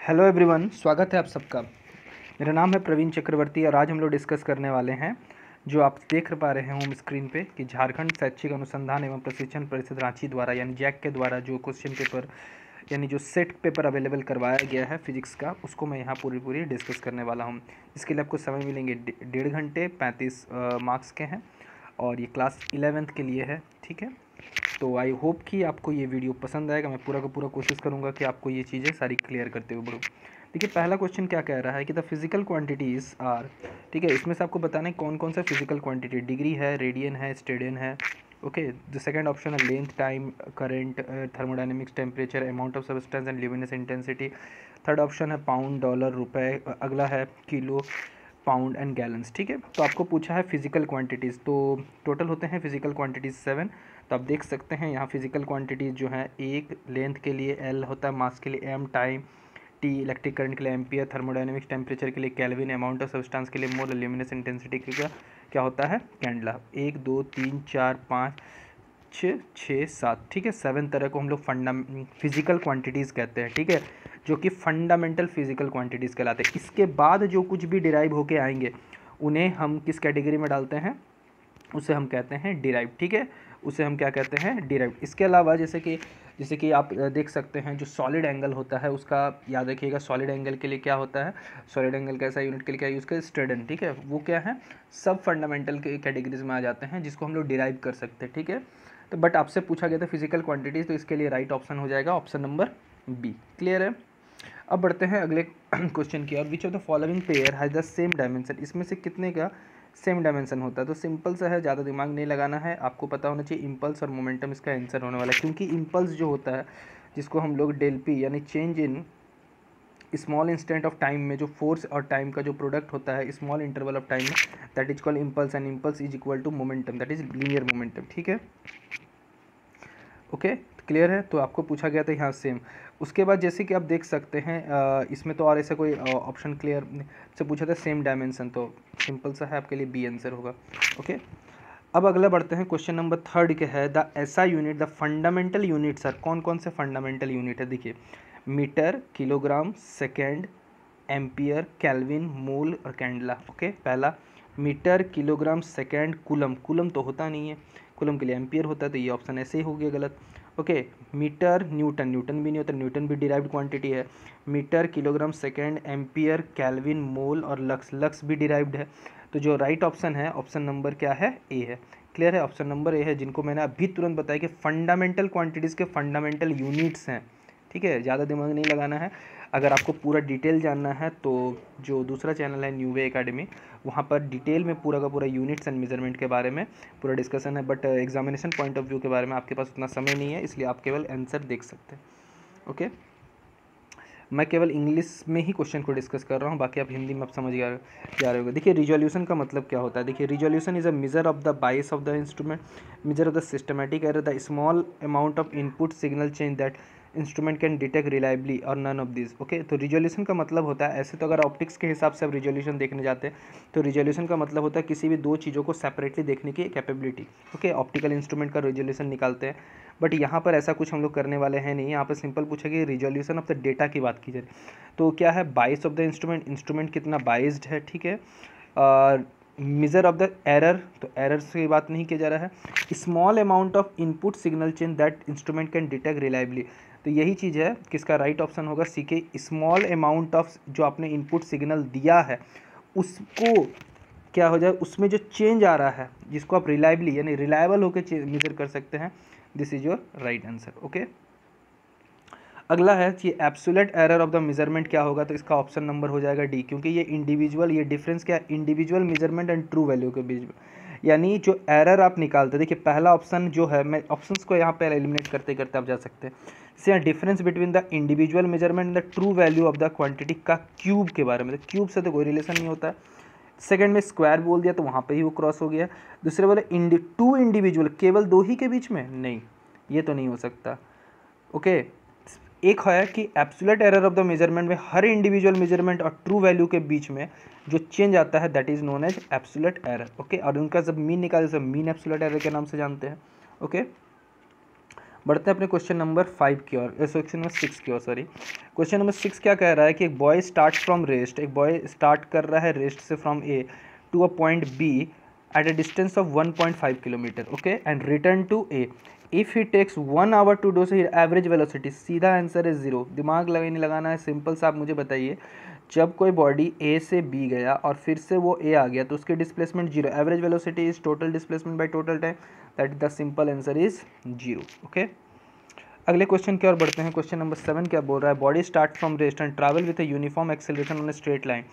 Hello everyone, स्वागत है आप सबका। मेरा नाम है प्रवीण चक्रवर्ती और आज हम लोग डिस्कस करने वाले हैं जो आप देख पा रहे हैं होम स्क्रीन पे कि झारखंड शैक्षिक अनुसंधान एवं प्रशिक्षण परिषद रांची द्वारा यानी जैक के द्वारा जो क्वेश्चन पेपर यानी जो सेट पेपर अवेलेबल करवाया गया है फिजिक्स का, उसको मैं यहाँ पूरी डिस्कस करने वाला हूँ। इसके लिए आपको समय मिलेंगे 1.5 घंटे, 35 मार्क्स के हैं और ये क्लास 11th के लिए है। ठीक है, तो आई होप कि आपको ये वीडियो पसंद आएगा। मैं पूरा का पूरा कोशिश करूँगा कि आपको ये चीज़ें सारी क्लियर करते हुए बढ़ूँ। देखिए, पहला क्वेश्चन क्या कह रहा है कि द फिजिकल क्वांटिटीज़ आर, ठीक है, इसमें से आपको बताना है कौन कौन सा फिजिकल क्वांटिटी, डिग्री है, रेडियन है, स्टेडियन है। ओके, द सेकंड ऑप्शन है length, time, current, thermodynamics, temperature, amount of substance and luminous intensity. Third option है पाउंड, डॉलर, रुपए। अगला है किलो, पाउंड एंड गैलन्स। ठीक है, तो आपको पूछा है फिजिकल क्वांटिटीज़, तो टोटल होते हैं फिजिकल क्वांटिटीज़ 7। तो आप देख सकते हैं यहाँ फिजिकल क्वांटिटीज़ जो है, एक लेंथ के लिए एल होता है, मास के लिए M, time T, electric current के लिए एम्पियर, थर्मोडायनेमिक्स टेम्परेचर के लिए केल्विन, अमाउंट ऑफ सब्सटेंस के लिए मोल, ल्यूमिनस इंटेंसिटी के लिए क्या होता है, कैंडला। 1 2 3 4 5 6 6 7। ठीक है, 7 तरह को हम लोग फिजिकल क्वांटिटीज़ कहते हैं। ठीक है, जो कि फंडामेंटल फिजिकल क्वांटिटीज़ कहलाते हैं। इसके बाद जो कुछ भी डिराइव होके आएंगे उन्हें हम किस कैटेगरी में डालते हैं, उसे हम कहते हैं डिराइव। ठीक है, उसे हम क्या कहते हैं, डिराइव। इसके अलावा जैसे कि आप देख सकते हैं जो सॉलिड एंगल होता है उसका याद रखिएगा। सॉलिड एंगल के लिए क्या होता है, सॉलिड एंगल का ऐसा यूनिट के लिए क्या यूज़ करें, स्टेडन। ठीक है, वो क्या है, सब फंडामेंटल के कैटेगरीज में आ जाते हैं जिसको हम लोग डिराइव कर सकते हैं। ठीक है, तो बट आपसे पूछा गया था फिजिकल क्वांटिटीज़, तो इसके लिए राइट ऑप्शन हो जाएगा ऑप्शन नंबर बी। क्लियर है। अब बढ़ते हैं अगले क्वेश्चन की ओर। Which of the following pair has the same dimension, इसमें से कितने का सेम डायमेंशन होता है। तो सिंपल सा है, ज़्यादा दिमाग नहीं लगाना है, आपको पता होना चाहिए इम्पल्स और मोमेंटम इसका आंसर होने वाला है। क्योंकि इम्पल्स जो होता है जिसको हम लोग डेल पी यानी change in small instant of time में जो फोर्स और टाइम का जो प्रोडक्ट होता है स्मॉल इंटरवल ऑफ टाइम में, that is called impulse and impulse is equal to momentum, that is linear momentum. ठीक है, ओके, क्लियर है। तो आपको पूछा गया था यहाँ सेम। उसके बाद जैसे कि आप देख सकते हैं इसमें तो और ऐसा कोई ऑप्शन क्लियर से पूछा था सेम डायमेंशन, तो सिंपल सा है, आपके लिए बी आंसर होगा। ओके, अब अगला बढ़ते हैं क्वेश्चन नंबर 3 के है द ऐसा unit, the fundamental unit. Sir कौन कौन से फंडामेंटल यूनिट है, देखिए metre, kilogram, second, ampere, kelvin, mole और कैंडला। ओके, पहला metre, kilogram, second, coulomb. Coulomb तो होता नहीं है, कूलम के लिए एम्पियर होता है, तो ये ऑप्शन ऐसे ही हो गया गलत। ओके, मीटर, न्यूटन, न्यूटन भी नहीं होता, न्यूटन भी डिराइव्ड क्वांटिटी है। Metre, kilogram, second, ampere, kelvin, mole और लक्स, लक्स भी डिराइव्ड है। तो जो राइट ऑप्शन है, ऑप्शन नंबर क्या है, ए है। क्लियर है, ऑप्शन नंबर ए है, जिनको मैंने अभी तुरंत बताया कि फंडामेंटल क्वांटिटीज़ के फंडामेंटल यूनिट्स हैं। ठीक है, ज़्यादा दिमाग नहीं लगाना है। अगर आपको पूरा डिटेल जानना है तो जो दूसरा चैनल है न्यू वे एकेडमी, वहाँ पर डिटेल में पूरा का पूरा यूनिट्स एंड मेजरमेंट के बारे में पूरा डिस्कशन है। But examination point of view के बारे में आपके पास उतना समय नहीं है, इसलिए आप केवल आंसर देख सकते हैं। ओके, मैं केवल इंग्लिश में ही क्वेश्चन को डिस्कस कर रहा हूँ, बाकी आप हिंदी में आप समझ जा रहे होगे। देखिए रिजोल्यूशन का मतलब क्या होता है, देखिए resolution is a measure of the bias of the instrument, measure of the systematic error, the small amount of input signal change that instrument can detect reliably और नन ऑफ दिस। ओके, तो resolution का मतलब होता है, ऐसे तो अगर optics के हिसाब से आप रिजोल्यूशन देखने जाते हैं तो रिजोल्यूशन का मतलब होता है किसी भी दो चीज़ों को सेपरेटली देखने की कैपेबिलिटी। ओके, ऑप्टिकल इंस्ट्रूमेंट का रिजोल्यूशन निकालते हैं, बट यहाँ पर ऐसा कुछ हम लोग करने वाले हैं नहीं। यहाँ पर सिंपल पूछा कि रिजोल्यूशन ऑफ द डेटा की बात की जाए तो क्या है, बाइस ऑफ द इंस्ट्रूमेंट, इंस्ट्रूमेंट कितना बाइस्ड है। ठीक है, मेजर ऑफ द एरर, तो एरर से बात नहीं किया जा रहा है। Small amount of input signal change that instrument can detect reliably, तो यही चीज़ है किसका राइट ऑप्शन होगा, सी के। स्मॉल अमाउंट ऑफ जो आपने इनपुट सिग्नल दिया है उसको क्या हो जाए, उसमें जो चेंज आ रहा है जिसको आप रिलायबली यानी रिलायबल होकर मेजर कर सकते हैं, this is your right answer. Okay, अगला है कि absolute error of the measurement क्या होगा, तो इसका ऑप्शन नंबर हो जाएगा डी, क्योंकि ये इंडिविजुअल, ये डिफरेंस क्या है, individual measurement and true value के बीच में, यानी जो एरर आप निकालते हैं। देखिए पहला ऑप्शन जो है, मैं ऑप्शंस को यहाँ पर एलिमिनेट करते करते आप जा सकते हैं। जैसे यहाँ difference between the individual measurement and the true value of the quantity का क्यूब के बारे में, तो क्यूब से तो कोई रिलेशन नहीं होता है। सेकंड में स्क्वायर बोल दिया तो वहाँ पे ही वो क्रॉस हो गया। दूसरे बोले टू इंडिविजुअल, केवल दो ही के बीच में, नहीं ये तो नहीं हो सकता। ओके, एक है कि absolute error of the measurement में हर इंडिविजुअल मेजरमेंट और ट्रू वैल्यू के बीच में जो चेंज आता है that is known as absolute error. Okay, और उनका जब मीन निकाले सब मीन एब्सोल्यूट एरर के नाम से जानते हैं। ओके, बढ़ते हैं अपने क्वेश्चन नंबर 5 की ओर, क्वेश्चन नंबर 6 की ओर, सॉरी। क्वेश्चन नंबर 6 क्या कह रहा है कि एक बॉय स्टार्ट फ्रॉम रेस्ट, एक बॉय स्टार्ट कर रहा है रेस्ट से from A to a point B at a distance of 1.5 kilometre, okay, and return to A. If he takes 1 hour to do, say average velocity, सीधा answer है 0। दिमाग लगाना है, सिंपल सा। आप मुझे बताइए, जब कोई बॉडी ए से बी गया और फिर से वो ए आ गया तो उसकी displacement 0। Average velocity is total displacement by total time, that the simple answer is 0, okay. अगले क्वेश्चन की ओर बढ़ते हैं। क्वेश्चन नंबर 7 क्या बोल रहा है, body start from rest and travel with a uniform acceleration on a straight line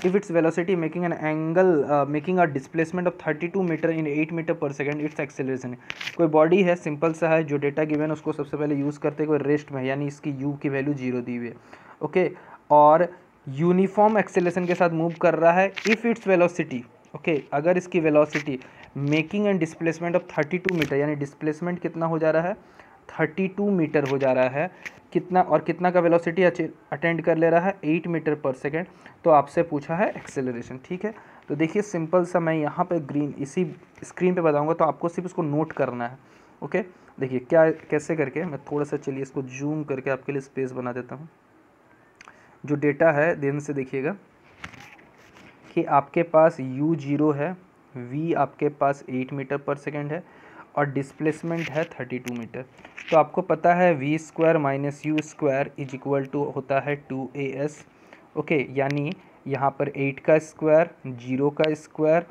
if its velocity making an angle making a displacement of 32 metre in 8 metre per second, its acceleration. कोई body है, simple सा है, जो data given है उसको सबसे पहले use करते हुए रेस्ट में, यानी इसकी यू की वैल्यू 0 दी हुई है, ओके, और यूनिफॉर्म एक्सेलरेशन के साथ मूव कर रहा है। इफ़ इट्स वेलोसिटी, ओके, अगर इसकी velocity making and displacement of 32 metre, यानी डिस्प्लेसमेंट कितना हो जा रहा है, 32 मीटर हो जा रहा है, कितना और कितना का वेलोसिटी अटेंड कर ले रहा है, 8 मीटर पर सेकेंड, तो आपसे पूछा है एक्सेलरेशन, ठीक है। तो देखिए सिंपल सा, मैं यहाँ पे ग्रीन इसी स्क्रीन पे बताऊँगा, तो आपको सिर्फ इसको नोट करना है, ओके। देखिए क्या कैसे करके, मैं थोड़ा सा चलिए इसको जूम करके आपके लिए स्पेस बना देता हूँ। जो डेटा है ध्यान से देखिएगा कि आपके पास u0 है, v आपके पास 8 मीटर पर सेकेंड है और डिस्प्लेसमेंट है 32 मीटर। तो आपको पता है v square minus U square is equal to होता है 2as, ओके, यानी यहाँ पर 8 का स्क्वायर, 0 का स्क्वायर,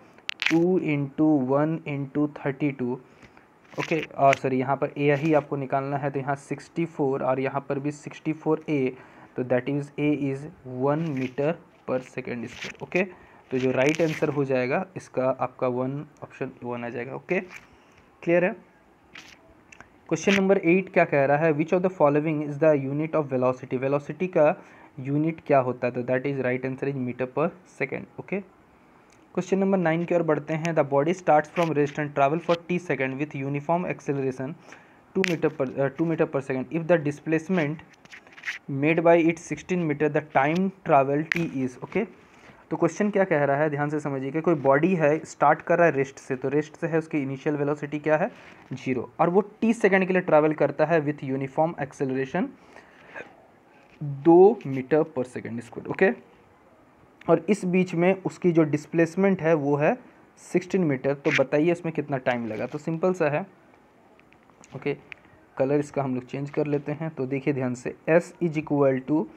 2 इंटू 1 इंटू 32, ओके, और सॉरी यहाँ पर a ही आपको निकालना है, तो यहाँ 64 और यहाँ पर भी 64a, तो that is a is 1 metre per second square, okay. तो जो राइट आंसर हो जाएगा इसका आपका 1, ऑप्शन 1 आ जाएगा, ओके, क्लियर है। क्वेश्चन नंबर 8 क्या कह रहा है, which of the following is the unit of velocity, velocity का यूनिट क्या होता है, तो that is right answer is metre per second, okay. Question number 9 की ओर बढ़ते हैं। The body starts from rest and travel for t second with uniform acceleration 2 metre per second if the displacement made by it 16 metre, the time travel t is, okay. तो question क्या कह रहा है, ध्यान से समझिए कि कोई बॉडी है, स्टार्ट कर रहा है रेस्ट से, तो रेस्ट से है उसकी इनिशियल वेलोसिटी क्या है, 0, और वो t सेकेंड के लिए ट्रैवल करता है with uniform acceleration 2 metre per second square, okay. और इस बीच में उसकी जो डिस्प्लेसमेंट है वो है 16 मीटर, तो बताइए इसमें कितना टाइम लगा। तो सिंपल सा है, ओके, कलर इसका हम लोग चेंज कर लेते हैं। तो देखिए ध्यान से, s is equal to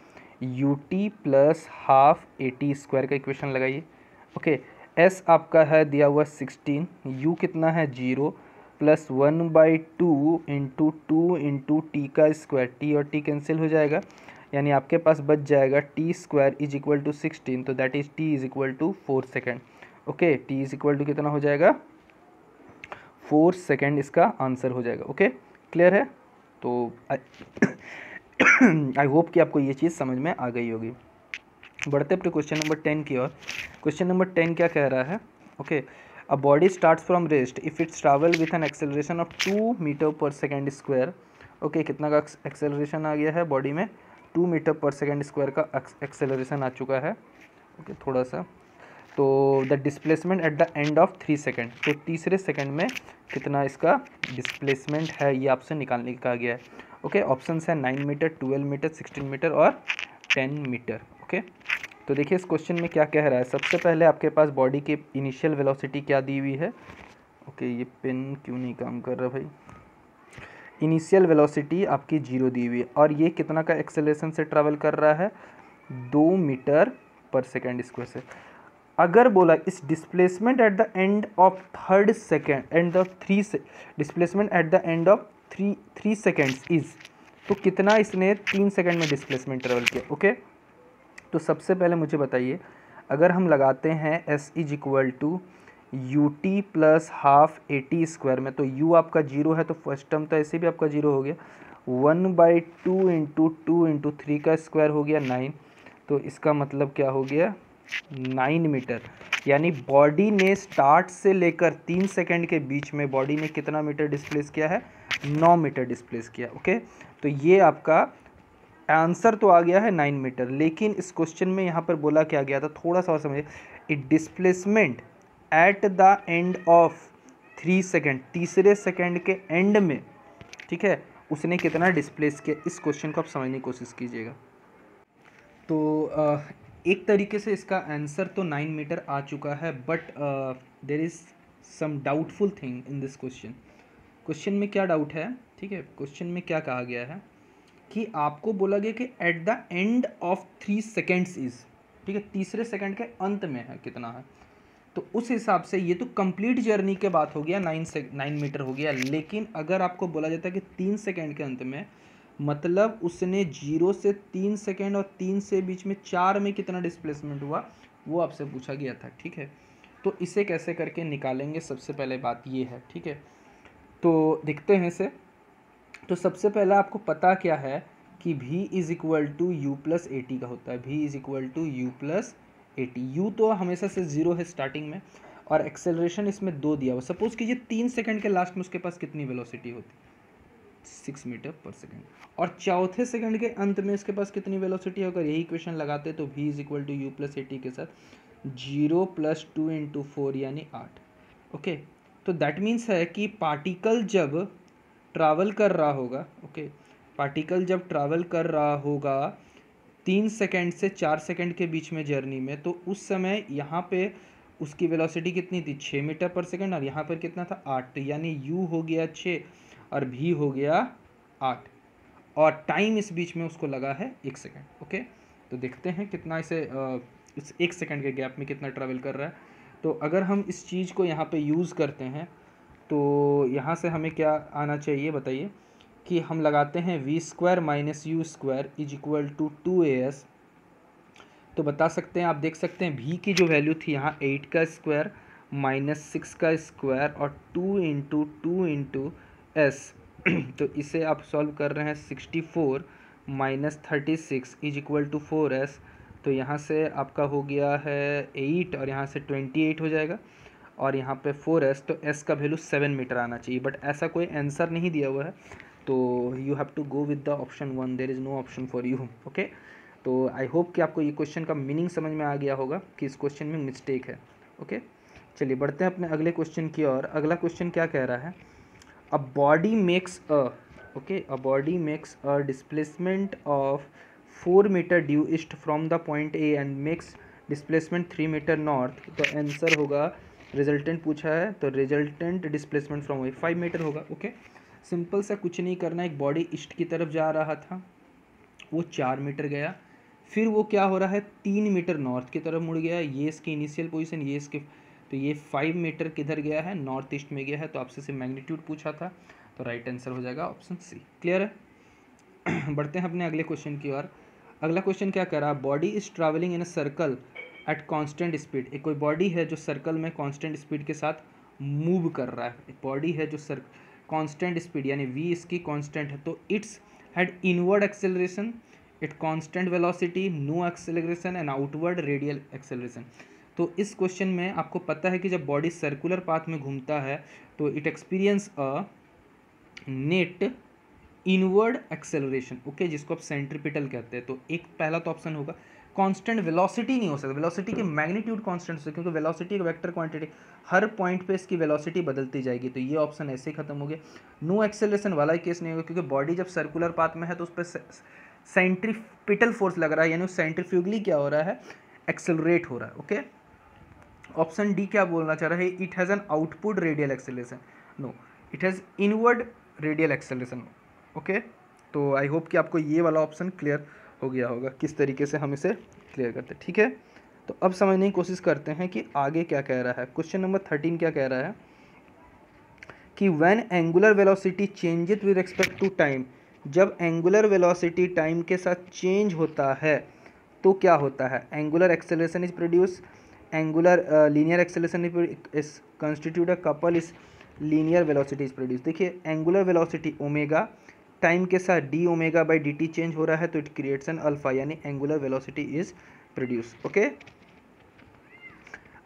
U T plus half A T square का इक्वेशन लगाइए, ओके। s आपका है दिया हुआ 16, u कितना है 0, प्लस 1/2 इंटू 2 इंटू टी का स्क्वायर, t और t कैंसिल हो जाएगा, यानी आपके पास बच जाएगा T square is equal to 16, तो that is t is equal to 4 second, okay. t is equal to कितना हो जाएगा, 4 सेकेंड इसका आंसर हो जाएगा, ओके, क्लियर है। तो आई होप कि आपको ये चीज़ समझ में आ गई होगी। बढ़ते अपने क्वेश्चन नंबर 10 की ओर। क्वेश्चन नंबर 10 क्या कह रहा है, okay, a body starts from rest if its travel with an acceleration of 2 metre per second square, okay, कितना का एक्सेलरेशन आ गया है बॉडी में, 2 मीटर पर सेकेंड स्क्वायर का एक्सेलरेशन आ चुका है, ओके, थोड़ा सा। तो the displacement at the end of 3 second, तो तीसरे सेकेंड में कितना इसका डिस्प्लेसमेंट है ये आपसे निकालने का कहा गया है, ओके। ऑप्शन है 9 मीटर, 12 मीटर, 16 मीटर और 10 मीटर, ओके। तो देखिए इस क्वेश्चन में क्या कह रहा है, सबसे पहले आपके पास बॉडी की इनिशियल वेलोसिटी क्या दी हुई है, ओके, ये पेन क्यों नहीं काम कर रहा भाई, इनिशियल वेलोसिटी आपकी 0 दी हुई है, और ये कितना का एक्सेलरेशन से ट्रैवल कर रहा है, 2 मीटर पर सेकेंड स्क्वायर से। अगर बोला इस displacement at the end of third second, end of displacement at the end of three seconds is, तो कितना इसने 3 सेकेंड में डिस्प्लेसमेंट ट्रेवल किया, ओके। तो सबसे पहले मुझे बताइए, अगर हम लगाते हैं s is equal to U T plus half A T square में, तो u आपका 0 है, तो फर्स्ट टर्म तो ऐसे भी आपका 0 हो गया, 1/2 इंटू 2 इंटू 3 का स्क्वायर हो गया 9, तो इसका मतलब क्या हो गया 9 मीटर, यानी बॉडी ने स्टार्ट से लेकर 3 सेकंड के बीच में बॉडी ने कितना मीटर डिस्प्लेस किया है, 9 मीटर डिस्प्लेस किया, ओके। तो ये आपका आंसर तो आ गया है 9 मीटर, लेकिन इस क्वेश्चन में यहाँ पर बोला क्या गया था, थोड़ा सा और समझिए, it displacement at the end of 3 second, तीसरे सेकेंड के एंड में, ठीक है, उसने कितना डिस्प्लेस किया। इस क्वेश्चन को आप समझने की कोशिश कीजिएगा। तो एक तरीके से इसका आंसर तो 9 मीटर आ चुका है, but there is some doubtful thing in this question. Question में क्या डाउट है, ठीक है, क्वेश्चन में क्या कहा गया है कि आपको बोला गया कि at the end of 3 seconds is, ठीक है, तीसरे सेकंड के अंत में है कितना है। तो उस हिसाब से ये तो कंप्लीट जर्नी के बात हो गया, 9 मीटर हो गया। लेकिन अगर आपको बोला जाता है कि 3 सेकंड के अंत में, मतलब उसने 0 से 3 सेकंड और 3 से बीच में 4 में कितना डिस्प्लेसमेंट हुआ, वो आपसे पूछा गया था, ठीक है। तो इसे कैसे करके निकालेंगे, सबसे पहले बात ये है, ठीक है। तो देखते हैं इसे। तो सबसे पहला आपको पता क्या है कि v is equal to U plus A T का होता है। v is equal to U plus A T. U तो हमेशा से 0 है स्टार्टिंग में, और एक्सेलरेशन इसमें 2 दिया हुआ। सपोज कीजिए 3 सेकंड के लास्ट में उसके पास कितनी वेलोसिटी होती, 6 मीटर पर सेकंड, और चौथे सेकंड के अंत में इसके पास कितनी वेलोसिटी है। अगर यही इक्वेशन लगाते तो v is equal to U plus A T के साथ 0 + 2 × 4 यानी 8। ओके, तो दैट मीन्स है कि पार्टिकल जब ट्रैवल कर रहा होगा, ओके, पार्टिकल जब ट्रैवल कर रहा होगा 3 सेकंड से 4 सेकंड के बीच में जर्नी में, तो उस समय यहाँ पे उसकी वेलोसिटी कितनी थी, 6 मीटर पर सेकंड, और यहाँ पर कितना था, 8। तो यानी u हो गया 6 और v हो गया 8, और टाइम इस बीच में उसको लगा है 1 सेकंड। ओके, तो देखते हैं कितना इसे इस 1 सेकंड के गैप में कितना ट्रैवल कर रहा है। तो अगर हम इस चीज़ को यहाँ पे यूज़ करते हैं तो यहाँ से हमें क्या आना चाहिए बताइए, कि हम लगाते हैं v² - u² is equal to 2as। तो बता सकते हैं, आप देख सकते हैं v की जो वैल्यू थी यहाँ 8 का स्क्वायर - 6 का स्क्वायर और 2 × 2 × s। तो इसे आप सॉल्व कर रहे हैं, 64 - 36 इज इक्वल टू 4s। तो यहाँ से आपका हो गया है 8 और यहाँ से 28 हो जाएगा, और यहाँ पे 4s, तो s का वैल्यू 7 मीटर आना चाहिए। बट ऐसा कोई आंसर नहीं दिया हुआ है, तो you have to go with the option 1, there is no option for you. Okay, तो आई होप कि आपको ये क्वेश्चन का मीनिंग समझ में आ गया होगा कि इस क्वेश्चन में मिस्टेक है। ओके, चलिए बढ़ते हैं अपने अगले क्वेश्चन की ओर। अगला क्वेश्चन क्या कह रहा है, a body makes a displacement of 4 metre due east from the point A and makes displacement 3 metre north. तो आंसर होगा, रिजल्टेंट पूछा है तो resultant displacement from A 5 metre होगा। ओके, सिंपल सा, कुछ नहीं करना। एक बॉडी ईस्ट की तरफ जा रहा था, वो 4 मीटर गया, फिर वो क्या हो रहा है 3 मीटर नॉर्थ की तरफ मुड़ गया। ये इसकी इनिशियल पोजीशन, ये इसके, तो ये 5 मीटर किधर गया है, नॉर्थ ईस्ट में गया है। तो आपसे मैग्नीट्यूड पूछा था, तो राइट आंसर हो जाएगा ऑप्शन सी। क्लियर है। बढ़ते हैं अपने अगले क्वेश्चन की ओर। अगला क्वेश्चन क्या कह रहा है, body is travelling in a circle at constant speed. एक कोई बॉडी है जो सर्कल में कांस्टेंट स्पीड के साथ मूव कर रहा है। एक बॉडी है जो कांस्टेंट स्पीड यानी v इसकी कांस्टेंट है, तो its had inward acceleration, it constant velocity, no acceleration and outward radial acceleration. तो इस क्वेश्चन में आपको पता है कि जब बॉडी सर्कुलर पाथ में घूमता है तो it experience a net inward acceleration, okay, जिसको आप सेंट्रीपिटल कहते हैं। तो एक पहला तो ऑप्शन होगा। कांस्टेंट वेलोसिटी नहीं हो सकता, वेलोसिटी की मैग्नीट्यूड कांस्टेंट हो सकता, क्योंकि वेलोसिटी एक वेक्टर क्वांटिटी, हर पॉइंट पे इसकी वेलोसिटी बदलती जाएगी। तो ये ऑप्शन ऐसे ही खत्म हो गया। नो एक्सेलरेशन वाला ही केस नहीं होगा, क्योंकि बॉडी जब सर्कुलर पाथ में है तो उस पर सेंट्रीपिटल फोर्स लग रहा है, यानी सेंट्रीफ्यूगली क्या हो रहा है, एक्सेलरेट हो रहा है। ओके, ऑप्शन डी क्या बोलना चाह रहा है, it has an output radial acceleration. No, it has inward radial acceleration. Okay, तो आई होप कि आपको ये वाला ऑप्शन क्लियर हो गया होगा, किस तरीके से हम इसे क्लियर करते हैं। ठीक है, तो अब समझने की कोशिश करते हैं कि आगे क्या कह रहा है। क्वेश्चन नंबर 13 क्या कह रहा है कि when angular velocity changes with respect to time, जब एंगुलर वेलोसिटी टाइम के साथ चेंज होता है तो क्या होता है, angular acceleration is produce, angular linear acceleration is constitute a couple is linear velocity is produce. देखिए, एंगुलर वेलोसिटी ओमेगा, टाइम के साथ D omega by D T change हो रहा है, तो इट क्रिएट्स एन अल्फा, यानी angular velocity is produce. Okay,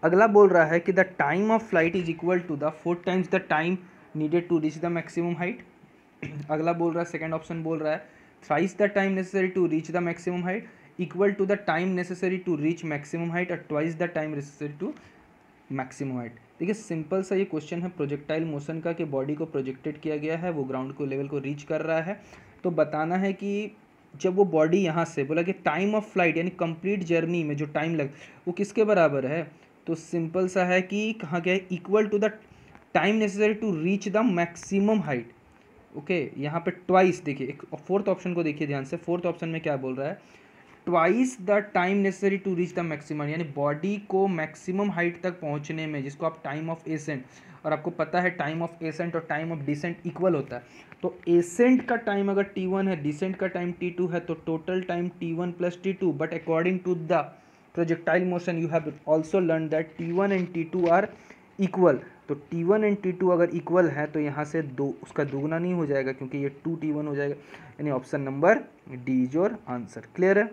अगला बोल रहा है कि the time of flight is equal to the 4 times the time needed to reach the maximum height. अगला बोल रहा है, सेकंड ऑप्शन बोल रहा है thrice the time necessary to reach the maximum height equal to the time necessary to reach maximum height और twice the time necessary to maximum height. देखिए simple सा ये क्वेश्चन है प्रोजेक्टाइल मोशन का, कि बॉडी को प्रोजेक्टेड किया गया है, वो ग्राउंड को लेवल को रीच कर रहा है। तो बताना है कि जब वो बॉडी यहाँ से बोला कि टाइम ऑफ फ्लाइट यानी कंप्लीट जर्नी में जो टाइम लग वो किसके बराबर है, तो सिंपल सा है कि कहाँ क्या है, equal to the time necessary to reach the maximum height. Okay, यहाँ पे ट्वाइस, देखिए एक फोर्थ ऑप्शन को देखिए ध्यान से, फोर्थ ऑप्शन में क्या बोल रहा है, twice the time necessary to reach the maximum, यानी बॉडी को मैक्सिमम हाइट तक पहुंचने में, जिसको आप टाइम ऑफ एसेंट, और आपको पता है टाइम ऑफ एसेंट और टाइम ऑफ डिसेंट इक्वल होता है। तो एसेंट का टाइम अगर t1 है, डिसेंट का टाइम t2 है, तो total time t1 plus t2, but according to the projectile motion you have also learn that t1 and t2 are equal. तो t1 एंड t2 अगर इक्वल है तो यहाँ से दो उसका दोगुना नहीं हो जाएगा, क्योंकि ये 2t1 हो जाएगा, यानी option number D is your answer. Clear है।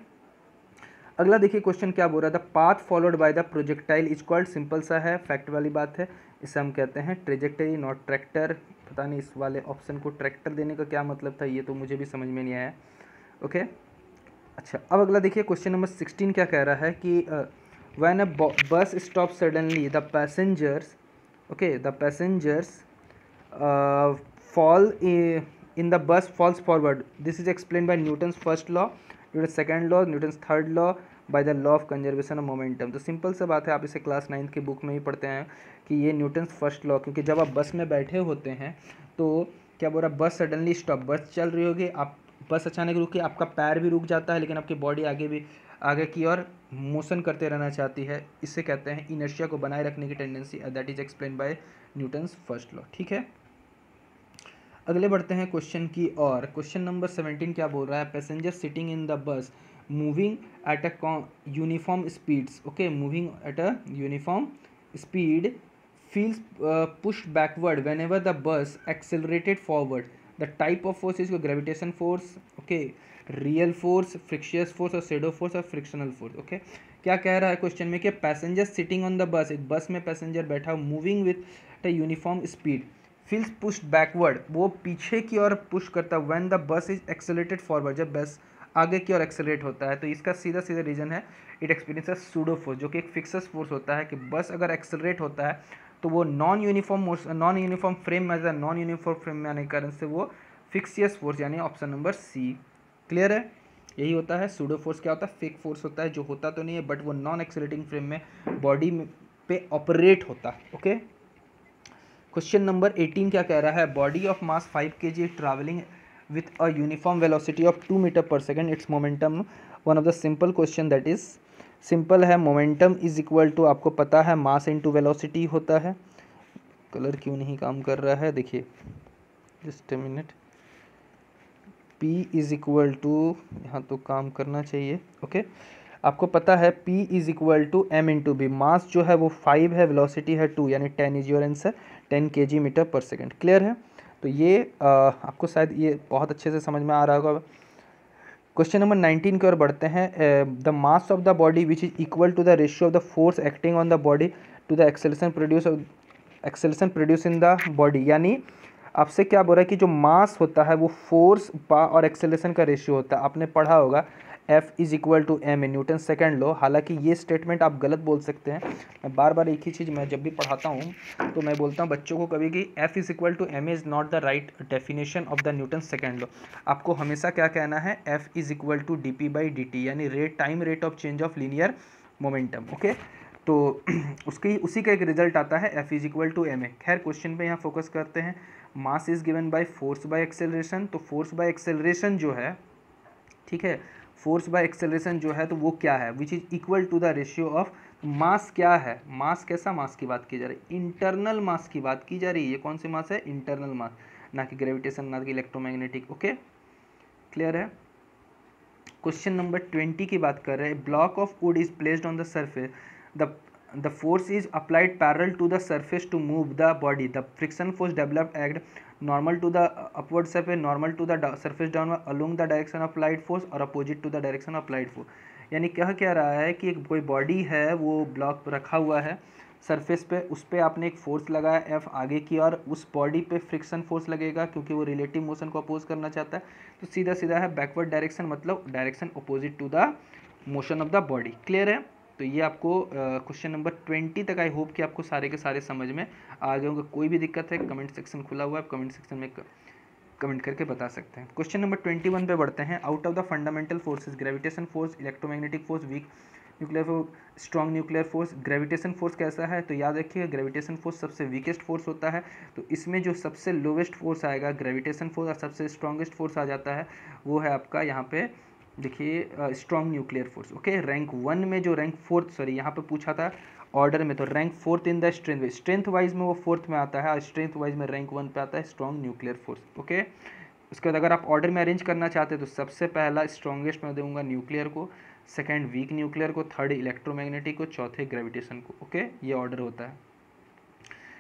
अगला देखिए क्वेश्चन क्या बोल रहा था, path followed by the projectile is called, simple सा है, फैक्ट वाली बात है, इसे हम कहते हैं ट्रेजेक्टरी नॉट ट्रैक्टर। पता नहीं इस वाले ऑप्शन को ट्रैक्टर देने का क्या मतलब था, ये तो मुझे भी समझ में नहीं आया। ओके अच्छा, अब अगला देखिए क्वेश्चन नंबर 16 क्या कह रहा है कि when a bus stop suddenly the passengers, okay the passengers fall in the bus falls forward, this is explained by Newton's first law, Newton's second law, Newton's third law, by the law of conservation of momentum। तो simple सा बात है, आप इसे class 9 की book में ही पढ़ते हैं कि ये न्यूटन्स फर्स्ट लॉ, क्योंकि जब आप बस में बैठे होते हैं तो क्या बोल रहा है, बस सडनली स्टॉप, बस चल रही होगी, आप बस अचानक रुकी, आपका पैर भी रुक जाता है, लेकिन आपकी बॉडी आगे की ओर मोशन करते रहना चाहती है, इससे कहते हैं इनर्शिया को बनाए रखने की tendency, that is explain by Newton's first law. ठीक है, अगले बढ़ते हैं क्वेश्चन की और। क्वेश्चन नंबर 17 क्या बोल रहा है, passenger sitting in the bus moving at a uniform speeds, okay moving at a uniform speed feels pushed backward whenever the bus accelerated forward. The type of force is gravitation force, okay, real force, frictious force और shadow force और frictional force। okay, क्या कह रहा है question में कि passenger sitting on the bus, एक बस में पैसेंजर बैठा हुआ, moving with a uniform speed, feels pushed backward, वो पीछे की ओर पुश करता है, when the bus is accelerated forward, जब बस आगे की ओर एक्सेलरेट होता है। तो इसका सीधा सीधा रीजन है, इट एक्सपीरियंस सूडो फोर्स, जो कि एक फिक्सस फोर्स होता है कि बस अगर एक्सेलरेट होता है तो वो नॉन यूनिफॉर्म फ्रेम में, नॉन यूनिफॉर्म फ्रेम में आने के कारण से वो फिक्सियस फोर्स, यानी ऑप्शन नंबर सी। क्लियर है, यही होता है सूडो फोर्स। क्या होता है, फेक फोर्स होता है, जो होता तो नहीं है बट वो नॉन एक्सेलरेटिंग फ्रेम में बॉडी पे ऑपरेट होता है। ओके, क्वेश्चन नंबर 18 क्या कह रहा है, body of mass 5 kg travelling with a uniform velocity of 2 metre per second, its momentum, one of the simple question that is simple है, momentum is equal to, आपको पता है मास इनटू वेलोसिटी होता है। कलर क्यों नहीं काम कर रहा है, देखिए just a minute, P is equal to, यहाँ तो काम करना चाहिए। ओके आपको पता है P is equal to M into B, mass जो है वो 5 है, वेलोसिटी है 2, यानी 10 is your answer, 10 kg metre per second. Clear है, तो ये आपको शायद ये बहुत अच्छे से समझ में आ रहा होगा। क्वेश्चन नंबर 19 की ओर बढ़ते हैं, the mass of the body which is equal to the ratio of the force acting on the body to the acceleration produce in the body, यानी आपसे क्या बोल रहा है कि जो मास होता है वो फोर्स और एक्सेलरेशन का रेशियो होता है। आपने पढ़ा होगा F is equal to M in Newton second law. हालांकि ये स्टेटमेंट आप गलत बोल सकते हैं, मैं बार बार एक ही चीज़, मैं जब भी पढ़ाता हूँ तो मैं बोलता हूँ बच्चों को कभी कि F is equal to M is not the right definition of the newton second law. आपको हमेशा क्या कहना है, F is equal to D P by D T, यानी rate of change of linear momentum. Okay, तो उसी का एक रिजल्ट आता है F is equal to M A. खैर क्वेश्चन पे यहाँ फोकस करते हैं, mass is given by force by acceleration. तो फोर्स बाय एक्सेलरेशन जो है, ठीक है, फोर्स बाय एक्सेलरेशन जो है तो वो क्या है, which is equal to the ratio of mass. क्या है मास, कैसा मास की बात की जा रही है, इंटरनल मास की बात की जा रही है। ये कौन सी मास है, इंटरनल मास, ना कि ग्रेविटेशन, ना कि इलेक्ट्रोमैग्नेटिक। ओके क्लियर है। क्वेश्चन नंबर 20 की बात कर रहे हैं, block of would is placed on the surface, the force is applied parallel to the surface to move the body, the friction force developed act normal to the upward surface, normal to the surface downward along the direction of applied force और opposite to the direction of applied force। यानी क्या रहा है कि कोई body है वो block रखा हुआ है सरफेस पे, उस पर आपने एक फोर्स लगाया F आगे की, और उस बॉडी पे फ्रिक्शन फोर्स लगेगा क्योंकि वो रिलेटिव मोशन को अपोज करना चाहता है। तो सीधा सीधा है बैकवर्ड डायरेक्शन, मतलब direction opposite to the motion of the body. Clear है। तो ये आपको क्वेश्चन नंबर 20 तक आई होप कि आपको सारे के सारे समझ में आ गए होंगे। कोई भी दिक्कत है कमेंट सेक्शन खुला हुआ है, आप कमेंट सेक्शन में कमेंट करके बता सकते हैं। क्वेश्चन नंबर 21 पे बढ़ते हैं। Out of the fundamental forces gravitation force, electromagnetic force, weak nuclear force, strong nuclear force, gravitation force कैसा है? तो याद रखिएगा ग्रेविटेशन फोर्स सबसे वीकेस्ट फोर्स होता है। तो इसमें जो सबसे लोवेस्ट फोर्स आएगा ग्रेविटेशन फोर्स, और सबसे स्ट्रॉन्गेस्ट फोर्स आ जाता है वो है आपका यहाँ पे देखिए strong nuclear force. Okay, rank 1 में जो रैंक 4th, सॉरी यहाँ पे पूछा था ऑर्डर में, तो rank 4th in the strength wise में वो 4th में आता है, और स्ट्रेंथ वाइज में रैंक 1 पे आता है स्ट्रॉन्ग न्यूक्लियर फोर्स। ओके, उसके बाद अगर आप ऑर्डर में अरेंज करना चाहते हैं तो सबसे पहला स्ट्रॉन्गेस्ट में दूंगा न्यूक्लियर को, सेकंड वीक न्यूक्लियर को, थर्ड इलेक्ट्रोमैग्नेटिक को, चौथे ग्रेविटेशन को। ओके, ये ऑर्डर होता है।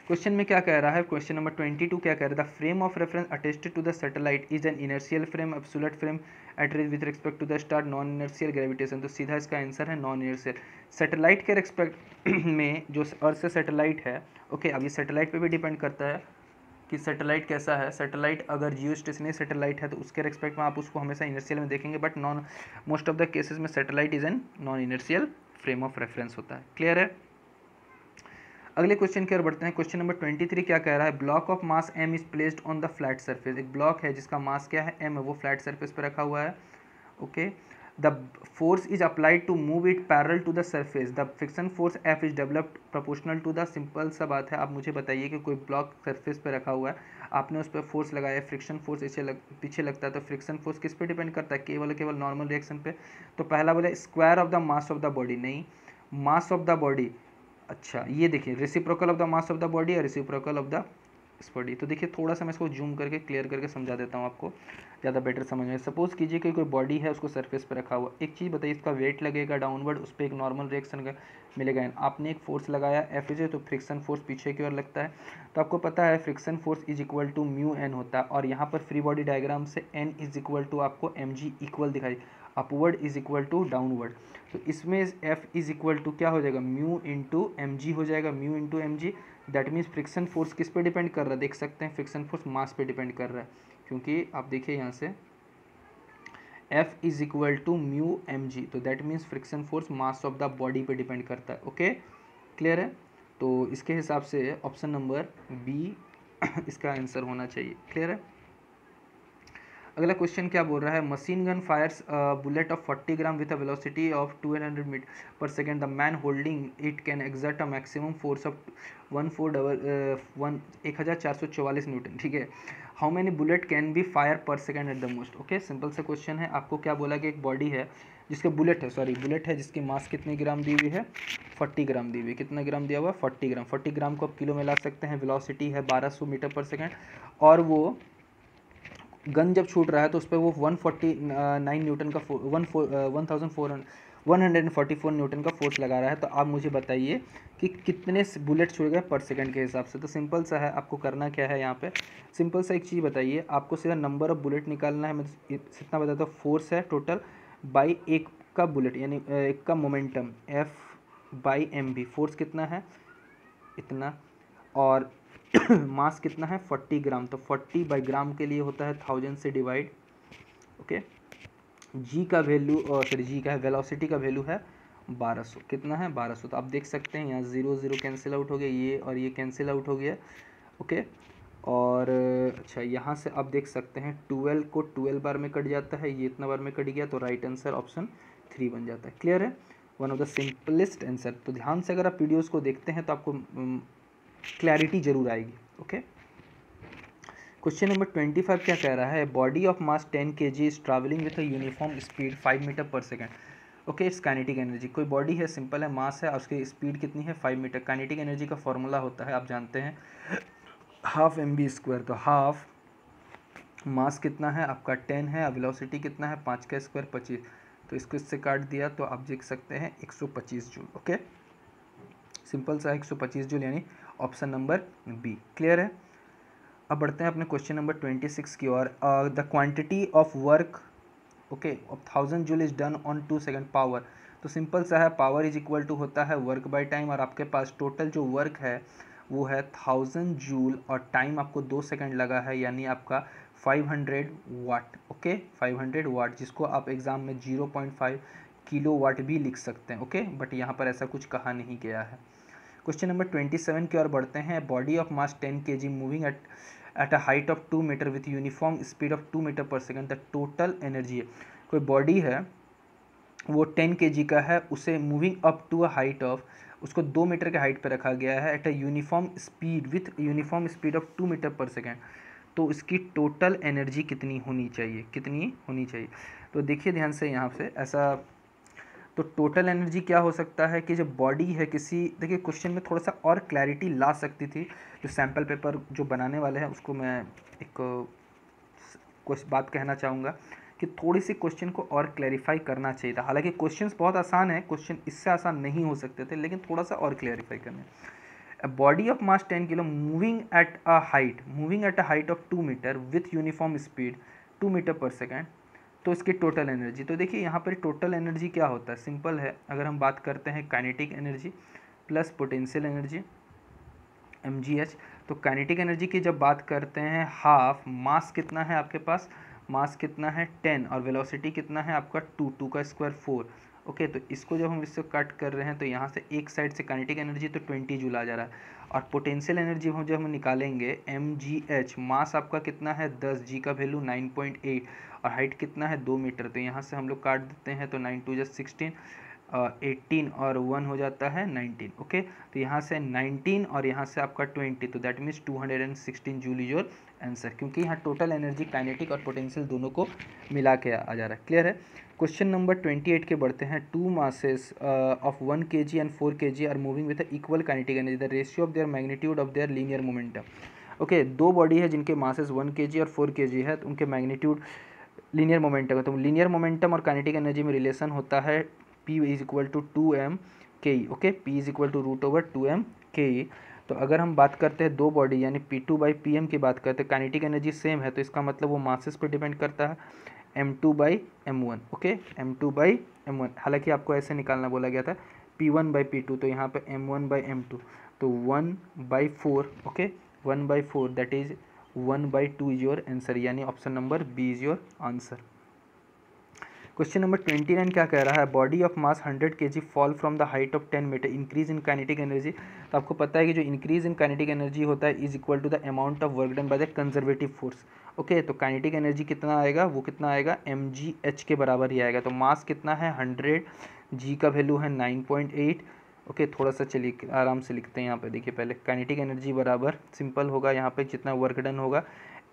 क्वेश्चन में क्या कह रहा है? क्वेश्चन नंबर 22 क्या कह रहा है? The frame of reference attested to the satellite is an inertial frame, absolute frame at with respect to the star, non inertial gravitation. तो सीधा इसका आंसर है नॉन इनर्शियल। सैटेलाइट के रिस्पेक्ट में जो अर्थ से सैटेलाइट है, ओके, अब ये सैटेलाइट पे भी डिपेंड करता है कि सैटेलाइट कैसा है। सैटेलाइट अगर जियो स्टेशनरी सैटेलाइट है तो उसके रिस्पेक्ट में आप उसको हमेशा इनर्शियल में देखेंगे, but non most of the cases में satellite is an non inertial frame of reference होता है। क्लियर है? अगले क्वेश्चन की ओर बढ़ते हैं। क्वेश्चन नंबर 23 क्या कह रहा है? Block of mass m is placed on the flat surface. एक ब्लॉक है जिसका मास क्या है? m है, वो फ्लैट सरफेस पर रखा हुआ है। Okay, the force is applied to move it parallel to the surface, the friction force F is developed proportional to the. Simple सा बात है, आप मुझे बताइए कि कोई ब्लॉक सरफेस पे रखा हुआ है, आपने उस पर फोर्स लगाया, फ्रिक्शन फोर्स पीछे लगता है, तो फ्रिक्शन फोर्स किस पे डिपेंड करता है? केवल नॉर्मल रिएक्शन पे। तो पहला बोला square of the mass of the body, नहीं, मास ऑफ द बॉडी। अच्छा, ये देखिए reciprocal of the mass of the body और रेसिप्रोकल ऑफ द इस बॉडी। तो देखिए थोड़ा सा मैं इसको जूम करके क्लियर करके समझा देता हूँ आपको, ज़्यादा बेटर समझ में। सपोज कीजिए कि कोई बॉडी है, उसको सरफेस पर रखा हुआ। एक चीज़ बताइए, इसका वेट लगेगा डाउनवर्ड, उस पर एक नॉर्मल रिएक्शन मिलेगा। आपने एक फोर्स लगाया एफ इज, तो फ्रिक्शन फोर्स पीछे की ओर लगता है। तो आपको पता है friction force is equal to mu N होता है, और यहाँ पर फ्री बॉडी डायग्राम से एन इज इक्वल टू आपको एम जी इक्वल दिखाई, upward is equal to downward. तो इसमें एफ इज इक्वल टू क्या हो जाएगा? म्यू इंटू एम जी हो जाएगा, mu into M G. That means friction force किस पे डिपेंड कर रहा है? देख सकते हैं फ्रिक्शन फोर्स मास पे डिपेंड कर रहा है, क्योंकि आप देखिए यहाँ से F is equal to mu M G, तो that means friction force mass of the body पे डिपेंड करता है। ओके, क्लियर है? तो इसके हिसाब से ऑप्शन नंबर बी इसका आंसर होना चाहिए। क्लियर है? अगला क्वेश्चन क्या बोल रहा है? Machine gun fires bullet of 40 gram with a velocity of 200 metre per second, the man holding it can exert a maximum force of 1444 newton. ठीक है, how many bullet can be fire per second at the most? Okay, simple सा question है। आपको क्या बोला कि एक body है जिसके बुलेट है जिसकी मास कितने ग्राम दी हुई है? 40 ग्राम दी हुई है। कितना ग्राम दिया हुआ? 40 ग्राम। 40 ग्राम को आप किलो में ला सकते हैं। वेलोसिटी है 1200 मीटर पर सेकेंड, और वो गन जब छूट रहा है तो उस पर वो 149 न्यूटन का 144 न्यूटन का फोर्स लगा रहा है। तो आप मुझे बताइए कि कितने बुलेट छूट गए पर सेकंड के हिसाब से। तो सिंपल सा है, आपको करना क्या है यहाँ पे, सिंपल सा एक चीज़ बताइए, आपको सीधा नंबर ऑफ बुलेट निकालना है। मैं इतना बताता हूँ, फोर्स है टोटल बाई एक का बुलेट, यानी एक का momentum F by M B. Force कितना है? इतना, और मास कितना है? 40 ग्राम। तो 40 बाई ग्राम के लिए होता है 1000 से डिवाइड। ओके, जी का वैल्यू, सॉरी जी का है वेलोसिटी का वैल्यू है 1200। कितना है? 1200। तो आप देख सकते हैं यहाँ 0 0 कैंसिल आउट हो गया, ये और ये कैंसिल आउट हो गया। ओके, और अच्छा यहाँ से आप देख सकते हैं 12 को 12 बार में कट जाता है, ये इतना बार में कट गया, तो राइट आंसर ऑप्शन 3 बन जाता है। क्लियर है? One of the simplest answer. तो ध्यान से अगर आप वीडियोज़ को देखते हैं तो आपको क्लैरिटी जरूर आएगी। ओके, क्वेश्चन नंबर 25 क्या कह रहा है? Body of mass 10 kg is travelling with a uniform speed 5 metre per second. Okay, its kinetic energy. कोई बॉडी है, सिंपल है, मास है और उसकी स्पीड कितनी है? 5 मीटर। काइनेटिक एनर्जी का फॉर्मूला होता है, आप जानते हैं, हाफ एम बी स्क्वायर। तो हाफ मास कितना है आपका? 10 है, वेलोसिटी कितना है? 5 का स्क्वायर 25। तो इसको इससे काट दिया तो आप देख सकते हैं 125 जूल। ओके, सिंपल सा 125 जूल, यानी ऑप्शन नंबर बी। क्लियर है? अब बढ़ते हैं अपने क्वेश्चन नंबर 26 की ओर। The quantity of work okay of 1000 joule is done on 2 second power. तो सिंपल सा है, पावर इज इक्वल टू होता है वर्क बाय टाइम, और आपके पास टोटल जो वर्क है वो है 1000 जूल, और टाइम आपको 2 सेकेंड लगा है, यानी आपका 500 वाट। ओके, 500 वाट, जिसको आप एग्जाम में 0.5 किलोवाट भी लिख सकते हैं, ओके, बट यहाँ पर ऐसा कुछ कहा नहीं गया है। क्वेश्चन नंबर 27 की ओर बढ़ते हैं। Body of mass 10 kg moving at a height of 2 metre with uniform speed of 2 metre per second, the total energy है। कोई बॉडी है वो 10 kg का है, उसे moving up to a height of, उसको 2 मीटर के हाइट पर रखा गया है at a uniform speed with uniform speed of 2 metre per second, तो इसकी टोटल एनर्जी कितनी होनी चाहिए, कितनी होनी चाहिए। तो देखिए ध्यान से यहाँ से ऐसा, तो टोटल एनर्जी क्या हो सकता है कि जब बॉडी है किसी, देखिए क्वेश्चन में थोड़ा सा और क्लैरिटी ला सकती थी, जो सैम्पल पेपर जो बनाने वाले हैं उसको मैं एक कुछ बात कहना चाहूँगा कि थोड़ी सी क्वेश्चन को और क्लैरिफाई करना चाहिए था। हालांकि क्वेश्चंस बहुत आसान है, क्वेश्चन इससे आसान नहीं हो सकते थे, लेकिन थोड़ा सा और क्लैरिफाई करना है। A body of mass 10 kg moving at a height of 2 metre with uniform speed 2 metre per second, तो इसकी टोटल एनर्जी, तो देखिए यहाँ पर टोटल एनर्जी क्या होता है, सिंपल है। अगर हम बात करते हैं kinetic energy plus potential energy mgh, तो काइनेटिक एनर्जी की जब बात करते हैं हाफ, मास कितना है आपके पास, मास कितना है 10 और वेलोसिटी कितना है आपका 2 का स्क्वायर 4, ओके। तो इसको जब हम इससे कट कर रहे हैं तो यहाँ से एक साइड से काइनेटिक एनर्जी तो 20 जूल आ जा रहा है, और पोटेंशियल एनर्जी हम जब हम निकालेंगे mgh, मास आपका कितना है 10, जी का वैल्यू 9.8 और हाइट कितना है 2 मीटर, तो यहाँ से हम लोग काट देते हैं तो 9 2 16, 18 और 1 हो जाता है 19, ओके। तो यहाँ से 19 और यहाँ से आपका 20, तो that means 216 joule is your answer, क्योंकि यहाँ टोटल एनर्जी काइनेटिक और पोटेंशियल दोनों को मिला के आ जा रहा है। क्लियर है। क्वेश्चन नंबर 28 के बढ़ते हैं। 2 masses of 1 kg and 4 kg are moving with equal kinetic energy, the ratio of their magnitude of their linear momentum, okay. दो बॉडी है जिनके मासेस 1 kg और 4 kg है, तो उनके मैग्नीट्यूड लीनियर मोमेंटम है, तो लीनियर मोमेंटम और काइनेटिक एनर्जी में रिलेशन होता है P is equal to 2m K, okay, P is equal to √2m K. तो अगर हम बात करते हैं दो बॉडी यानी P2/PM की बात करते हैं, काइनेटिक एनर्जी सेम है, तो इसका मतलब वो मासेस पे डिपेंड करता है, m2/m1, ओके, m2/m1। हालांकि आपको ऐसे निकालना बोला गया था P1/P2, तो यहाँ पे m1/m2, तो 1/4, okay, 1/4 that is 1/2 is your answer, यानी option number B is your answer. Question number 29 क्या कह रहा है, body of mass 100 kg fall from the height of 10 metre, increase in kinetic energy. तो आपको पता है कि जो इंक्रीज इन काइनेटिक एनर्जी होता है is equal to the amount of work done by the conservative force, okay. तो kinetic energy कितना आएगा, वो कितना आएगा mgh के बराबर ही आएगा। तो मास कितना है 100, जी का वैल्यू है 9.8, ओके। थोड़ा सा चलिए आराम से लिखते हैं यहाँ पे, देखिए पहले काइनेटिक एनर्जी बराबर सिंपल होगा यहाँ पे जितना वर्क डन होगा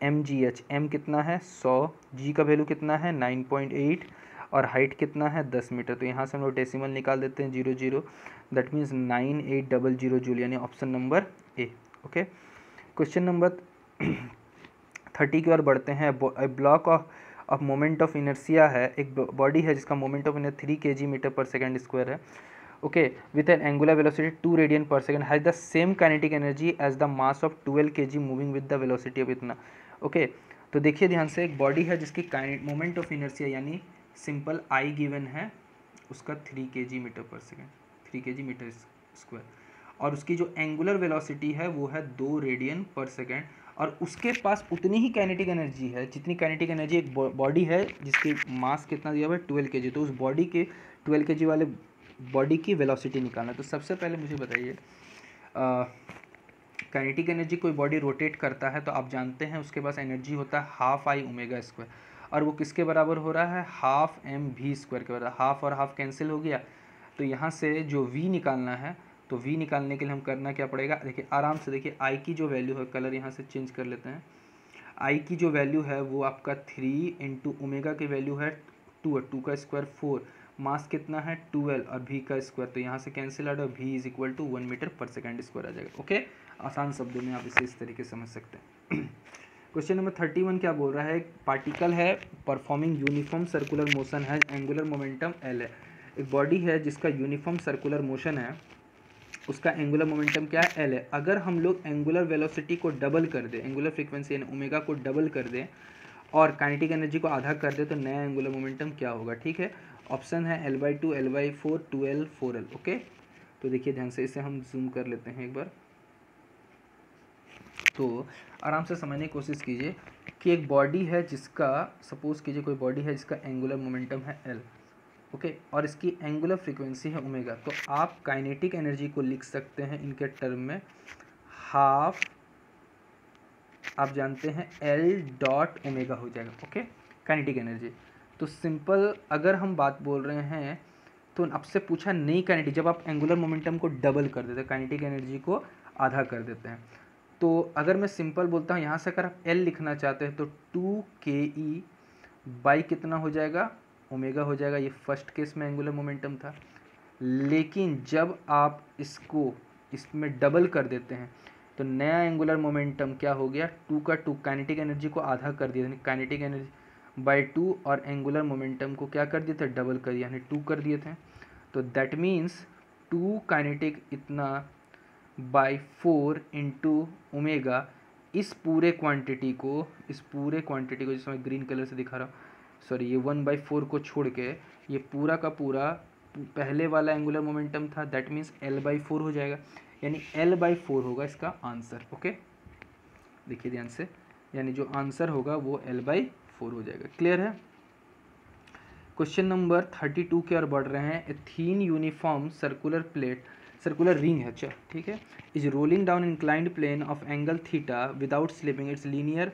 mgh, m कितना है 100, जी का वैल्यू कितना है 9.8 और हाइट कितना है 10 मीटर, तो यहाँ से हम लोग डेसिमल निकाल देते हैं 00, दैट मीन्स 9800 जूल, यानी option number A, okay. Question number 30 की ओर बढ़ते हैं। Block of moment of inertia है, एक बॉडी है जिसका moment of inertia 3 kg metre per second square है, okay, with an angular velocity 2 radian per second, has the same kinetic energy as the mass of 12 kg moving with the velocity of इतना, okay. तो देखिए ध्यान से, एक body है जिसकी moment of inertia यानी सिंपल आई गिवन है, उसका 3 kg metre per second, 3 kg metre square, और उसकी जो एंगुलर वेलोसिटी है वो है 2 रेडियन पर सेकेंड, और उसके पास उतनी ही काइनेटिक एनर्जी है जितनी काइनेटिक एनर्जी एक बॉडी है जिसकी मास कितना दिया हुआ है 12 kg, तो उस बॉडी के 12 kg वाले बॉडी की वेलोसिटी निकालना। तो सबसे पहले मुझे बताइए, काइनेटिक एनर्जी कोई बॉडी रोटेट करता है तो आप जानते हैं उसके पास एनर्जी होता है हाफ आई ओमेगा स्क्वायर, और वो किसके बराबर हो रहा है हाफ mv स्क्वायर के बराबर, हाफ और हाफ कैंसिल हो गया, तो यहाँ से जो v निकालना है, तो v निकालने के लिए हम करना क्या पड़ेगा, देखिए आराम से देखिए, i की जो वैल्यू है, कलर यहाँ से चेंज कर लेते हैं, i की जो वैल्यू है वो आपका 3 इंटू ओमेगा की वैल्यू है 2 का स्क्वायर 4, मास कितना है 12 और v का स्क्वायर, तो यहाँ से cancel out, v is equal to 1 metre per second square आ जाएगा, ओके। आसान शब्दों में आप इसे इस तरीके से समझ सकते हैं। क्वेश्चन नंबर 31 क्या बोल रहा है, पार्टिकल है परफॉर्मिंग यूनिफॉर्म सर्कुलर मोशन है, एंगुलर मोमेंटम एल है, एक बॉडी है जिसका यूनिफॉर्म सर्कुलर मोशन है, उसका एंगुलर मोमेंटम क्या है एल है। अगर हम लोग एंगुलर वेलोसिटी को डबल कर दें, एंगुलर फ्रीक्वेंसी यानी ओमेगा को डबल कर दें और काइनेटिक एनर्जी को आधा कर दें, तो नया एंगुलर मोमेंटम क्या होगा, ठीक है। ऑप्शन है L/2, L/4, 2L, 4L, okay. तो देखिए ध्यान से, इसे हम जूम कर लेते हैं एक बार, तो आराम से समझने की कोशिश कीजिए कि एक बॉडी है जिसका, सपोज कीजिए कोई बॉडी है जिसका एंगुलर मोमेंटम है L, ओके, और इसकी एंगुलर फ्रीक्वेंसी है ओमेगा। तो आप काइनेटिक एनर्जी को लिख सकते हैं इनके टर्म में हाफ, आप जानते हैं एल डॉट ओमेगा हो जाएगा। Okay, kinetic energy. तो सिंपल अगर हम बात बोल रहे हैं तो आपसे पूछा नहीं काइनेटिक, जब आप एंगुलर मोमेंटम को डबल कर देते हैं, काइनेटिक एनर्जी को आधा कर देते हैं, तो अगर मैं सिंपल बोलता हूँ यहाँ से अगर आप एल लिखना चाहते हैं तो 2ke बाई कितना हो जाएगा, ओमेगा हो जाएगा। ये फर्स्ट केस में एंगुलर मोमेंटम था। लेकिन जब आप इसको इसमें डबल कर देते हैं तो नया एंगुलर मोमेंटम क्या हो गया, 2 का 2, काइनेटिक एनर्जी को आधा कर दिया, यानी काइनेटिक एनर्जी बाई 2, और एंगुलर मोमेंटम को क्या कर दिए थे, डबल कर दिया, यानी 2 कर दिए थे। तो दैट मीन्स 2 काइनेटिक इतना बाई 4 इंटू ओमेगा, इस पूरे क्वांटिटी को जिसमें ग्रीन कलर से दिखा रहा हूँ, सॉरी ये 1/4 को छोड़ के ये पूरा का पूरा पहले वाला एंगुलर मोमेंटम था, दैट मीन्स L/4 हो जाएगा, यानी L/4 होगा इसका आंसर। ओके, देखिए ध्यान से, यानी जो आंसर होगा वो L/4 हो जाएगा। क्लियर है। क्वेश्चन नंबर 32 की ओर बढ़ रहे हैं। A thin uniform circular ring है, अच्छा ठीक है, is rolling down inclined plane of angle theta without slipping its linear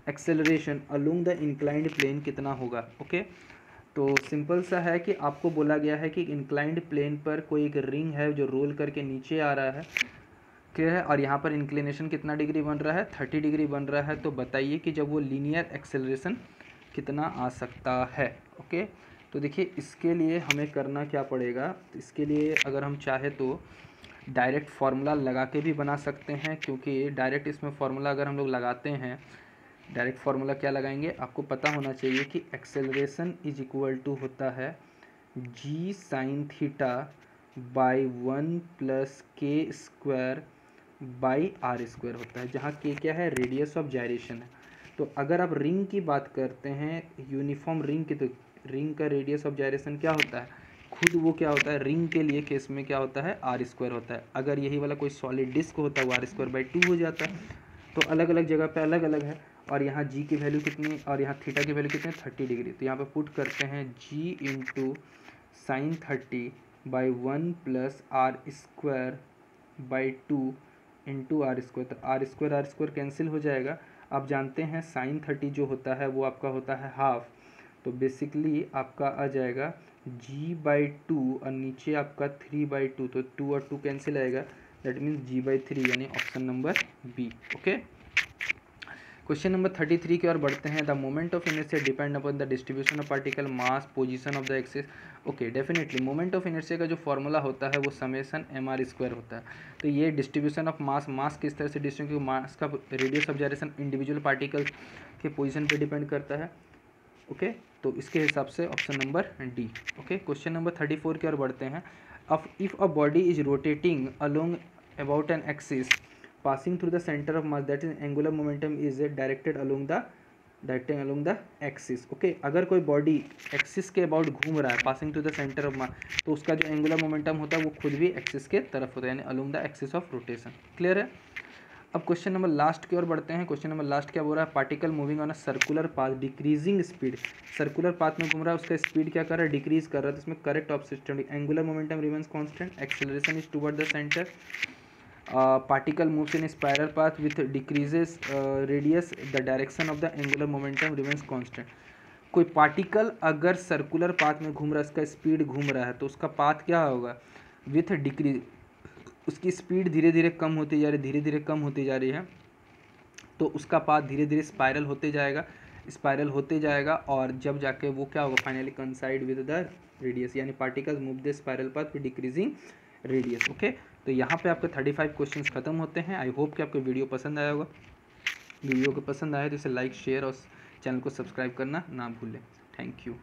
acceleration along the inclined plane कितना होगा। ओके, तो सिंपल सा है कि आपको बोला गया है कि इंक्लाइंड प्लेन पर कोई एक रिंग है जो रोल करके नीचे आ रहा है, क्लियर है, और यहाँ पर इंक्लिनेशन कितना डिग्री बन रहा है, 30 डिग्री बन रहा है। तो बताइए कि जब वो लीनियर एक्सेलरेशन कितना आ सकता है। ओके, तो देखिए इसके लिए हमें करना क्या पड़ेगा, इसके लिए अगर हम चाहे तो डायरेक्ट फार्मूला लगा के भी बना सकते हैं, क्योंकि डायरेक्ट इसमें फार्मूला अगर हम लोग लगाते हैं, डायरेक्ट फार्मूला क्या लगाएंगे, आपको पता होना चाहिए कि एक्सेलरेशन इज इक्वल टू होता है g sine theta by 1 plus के स्क्वायर बाई आर स्क्वायर होता है, जहाँ के क्या है, रेडियस ऑफ जायरेशन है। तो अगर आप रिंग की बात करते हैं, यूनिफॉर्म रिंग की, तो रिंग का रेडियस ऑफ जायरेशन क्या होता है, खुद वो क्या होता है, रिंग के लिए केस में क्या होता है, आर स्क्वायर होता है। अगर यही वाला कोई सॉलिड डिस्क होता है वो आर स्क्वायर बाई 2 हो जाता है। तो अलग अलग जगह पे अलग अलग है, और यहाँ जी की वैल्यू कितनी और यहाँ थीटा की वैल्यू कितनी, 30 डिग्री। तो यहाँ पे पुट करते हैं G into sine 30 by 1 plus R square by 2 into R square. तो आर स्क्वायर कैंसिल हो जाएगा। आप जानते हैं साइन 30 जो होता है वो आपका होता है हाफ, तो बेसिकली आपका आ जाएगा g/2 और नीचे आपका 3/2, तो 2 और 2 कैंसिल आएगा, दैट मीन्स g/3, यानी option number B. Okay, question number 33 की ओर बढ़ते हैं। The moment of inertia depend upon the distribution of particle mass position of the axis. Okay, definitely moment of inertia का जो फॉर्मूला होता है वो समेशन mr² होता है। तो ये डिस्ट्रीब्यूशन ऑफ मास किस तरह से डिस्ट्रीब्यूट, मास का radius of gyration individual particle के पोजीशन पे डिपेंड करता है। ओके, तो इसके हिसाब से option number D. Okay, question number 34 की ओर बढ़ते हैं। If a body is rotating along about an axis passing through the center of mass, that is angular momentum is directed along the axis. okay, अगर कोई body axis के about घूम रहा है, passing to the centre of mass, तो उसका जो angular momentum होता है वो खुद भी एक्सिस के तरफ होता है, यानी along the axis of rotation. Clear है। अब क्वेश्चन नंबर लास्ट की ओर बढ़ते हैं। क्वेश्चन नंबर लास्ट क्या बोल रहा है, particle moving on a circular path decreasing speed, circular path में घूम रहा है, उसका स्पीड क्या कर रहा है, डिक्रीज कर रहा है। तो इसमें correct objective, angular momentum remains constant, acceleration is toward the centre, particle moves in a spiral path with decreases radius, the direction of the angular momentum remains constant। कोई पार्टिकल अगर सर्कुलर पाथ में घूम रहा है, उसका speed घूम रहा है, तो उसका पाथ क्या होगा, विथ डिक्रीज, उसकी स्पीड धीरे धीरे कम होती जा रही है, तो उसका पाथ धीरे धीरे स्पाइरल होते जाएगा, और जब जाके वो क्या होगा, finally coincide with the radius, यानी particle move the spiral path with decreasing radius. Okay, तो यहाँ पे आपके 35 क्वेश्चंस खत्म होते हैं। आई होप कि आपको वीडियो पसंद आया होगा। वीडियो को पसंद आया तो इसे लाइक, शेयर और चैनल को सब्सक्राइब करना ना भूलें। Thank you.